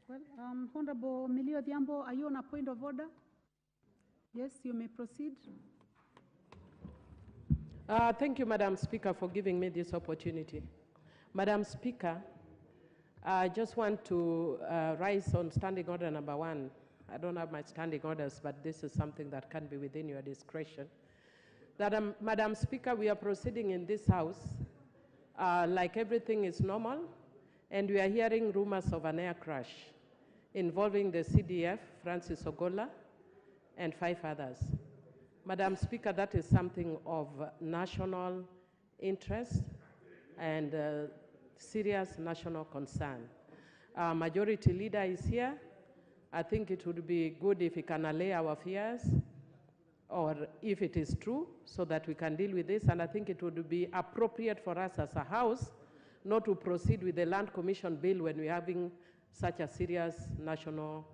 Well, Honorable Millie Odhiambo, are you on a point of order? Yes, you may proceed. Thank you, Madam Speaker, for giving me this opportunity. Madam Speaker, I just want to rise on standing order number 1. I don't have my standing orders, but this is something that can be within your discretion. That, Madam Speaker, we are proceeding in this House like everything is normal, and we are hearing rumors of an air crash involving the CDF, Francis Ogolla, and 5 others. Madam Speaker, that is something of national interest and serious national concern. Our Majority Leader is here. I think it would be good if he can allay our fears, or if it is true, so that we can deal with this. And I think it would be appropriate for us as a House not to proceed with the Land Commission bill when we're having such a serious national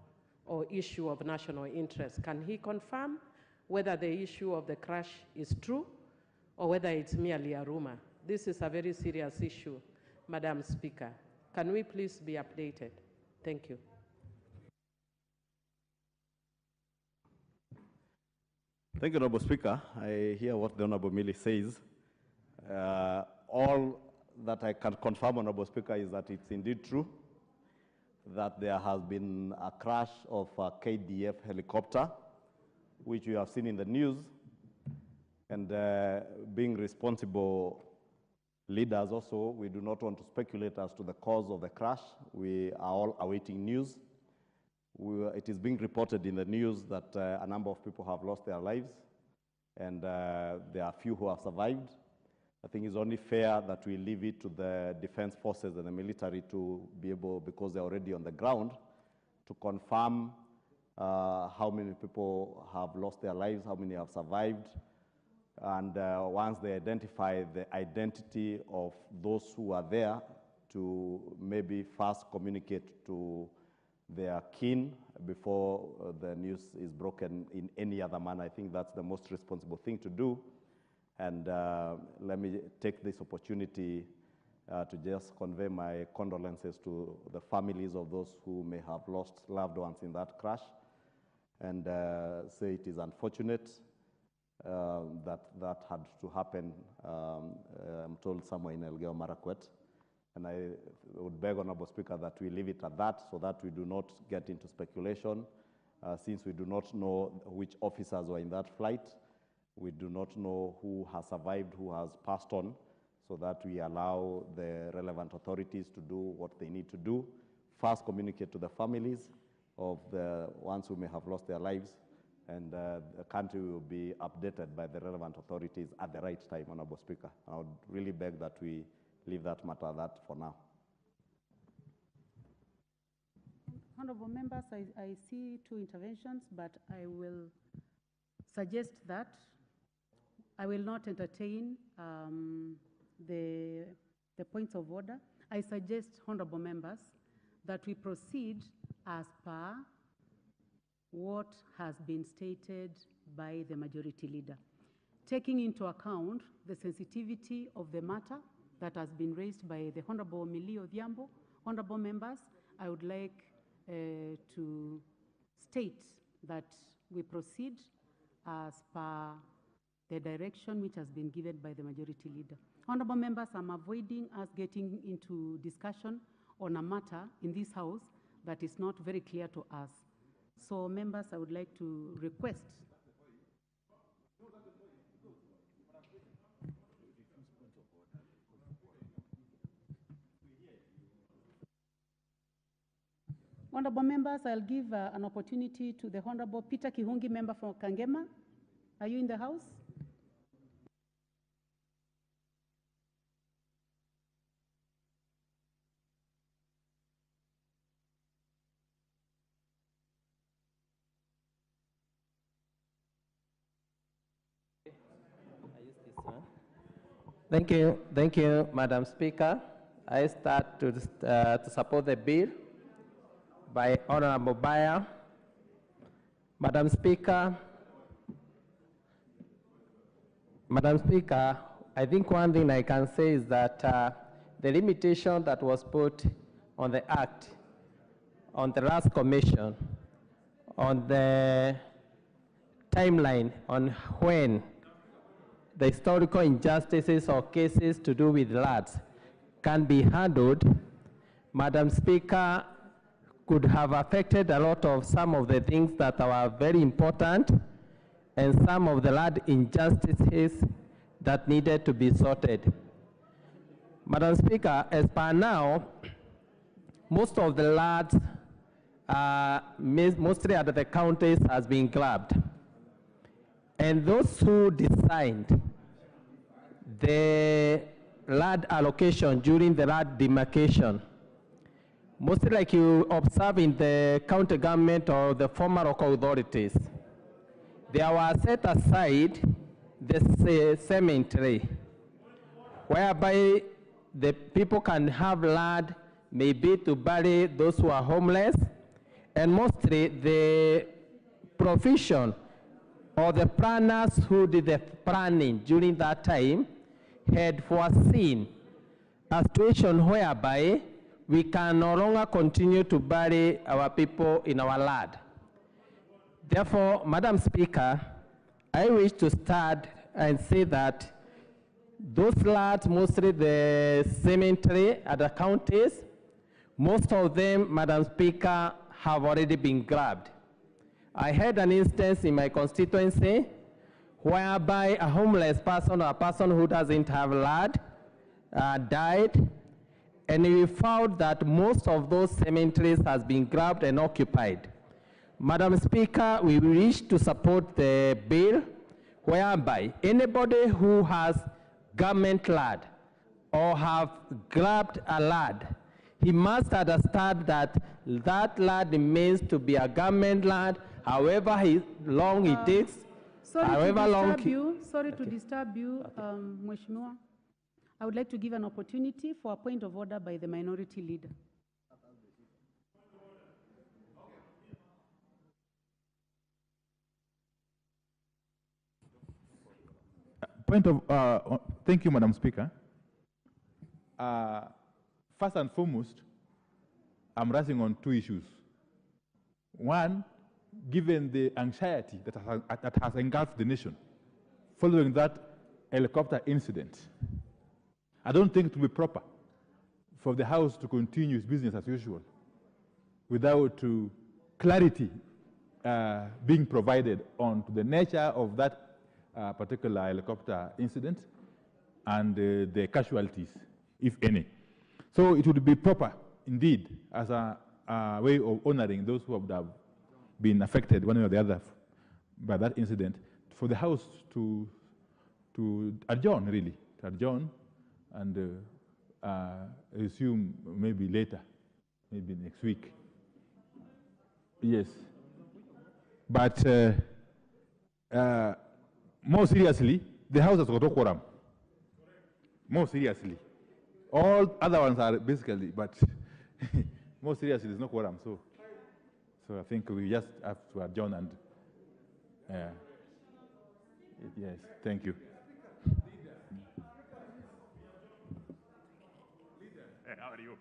or issue of national interest. Can he confirm whether the issue of the crash is true or whether it's merely a rumor? This is a very serious issue, Madam Speaker. Can we please be updated? Thank you. Thank you, Honorable Speaker. I hear what the Honorable Millie says. All that I can confirm, Honorable Speaker, is that it's indeed true that there has been a crash of a KDF helicopter, which we have seen in the news, and being responsible leaders also, we do not want to speculate as to the cause of the crash. We are all awaiting news. It is being reported in the news that a number of people have lost their lives, and there are few who have survived. I think it's only fair that we leave it to the defense forces and the military to be able, because they're already on the ground, to confirm how many people have lost their lives, how many have survived, and once they identify the identity of those who are there, to maybe first communicate to their kin before the news is broken in any other manner. I think that's the most responsible thing to do. And let me take this opportunity to just convey my condolences to the families of those who may have lost loved ones in that crash, and say it is unfortunate that had to happen, I'm told, somewhere in Elgeyo Marakwet. And I would beg, Honorable Speaker, that we leave it at that, so that we do not get into speculation, since we do not know which officers were in that flight. We do not know who has survived, who has passed on, so that we allow the relevant authorities to do what they need to do. First, communicate to the families of the ones who may have lost their lives, and the country will be updated by the relevant authorities at the right time, Honorable Speaker. I would really beg that we leave that matter at that for now. Honorable members, I see 2 interventions, but I will suggest that I will not entertain the points of order. I suggest, honorable members, that we proceed as per what has been stated by the Majority Leader, taking into account the sensitivity of the matter that has been raised by the Honorable Millie Odhiambo. Honorable members, I would like to state that we proceed as per the direction which has been given by the Majority Leader. Honorable members, I'm avoiding us getting into discussion on a matter in this House that is not very clear to us. So, members, I would like to request. Honorable members, I'll give an opportunity to the Honorable Peter Kihungi, member for Kangema. Are you in the House? Thank you, Madam Speaker. I start to support the bill by Honorable Bayer. Madam Speaker, I think one thing I can say is that the limitation that was put on the Act on the last commission, on the timeline on when the historical injustices or cases to do with lands can be handled, Madam Speaker, could have affected a lot of some of the things that are very important and some of the land injustices that needed to be sorted. Madam Speaker, as per now, most of the lands, mostly at the counties, has been grabbed. And those who designed the land allocation during the land demarcation, mostly like you observe in the county government or the former local authorities, they were set aside the cemetery, whereby the people can have land maybe to bury those who are homeless, and mostly the provision or the planners who did the planning during that time had foreseen a situation whereby we can no longer continue to bury our people in our land. Therefore, Madam Speaker, I wish to start and say that those lands, mostly the cemetery at the counties, most of them, Madam Speaker, have already been grabbed. I had an instance in my constituency whereby a homeless person or a person who doesn't have land died, and we found that most of those cemeteries has been grabbed and occupied. Madam Speaker, we wish to support the bill whereby anybody who has government land or have grabbed a land, he must understand that that land remains to be a government land, however long it takes. Sorry to disturb you, Mheshimiwa. I would like to give an opportunity for a point of order by the minority leader. Thank you, Madam Speaker. First and foremost, I'm raising on two issues. One, given the anxiety that has engulfed the nation following that helicopter incident, I don't think it will be proper for the House to continue its business as usual without clarity being provided on the nature of that particular helicopter incident and the casualties, if any. So it would be proper, indeed, as a way of honoring those who have been affected one way or the other by that incident, for the House to adjourn, really, to adjourn and resume maybe later, maybe next week. Yes. But more seriously, the House has got a quorum. More seriously. All other ones are basically, but more seriously, there's no quorum. So I think we just have to adjourn and, yes, thank you. How are you?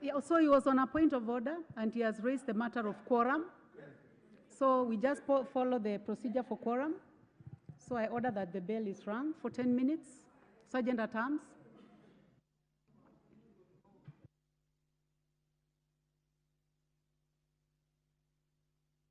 Yeah, so he was on a point of order, and he has raised the matter of quorum. So we just follow the procedure for quorum. So I order that the bell is rung for 10 minutes. Sergeant at Arms.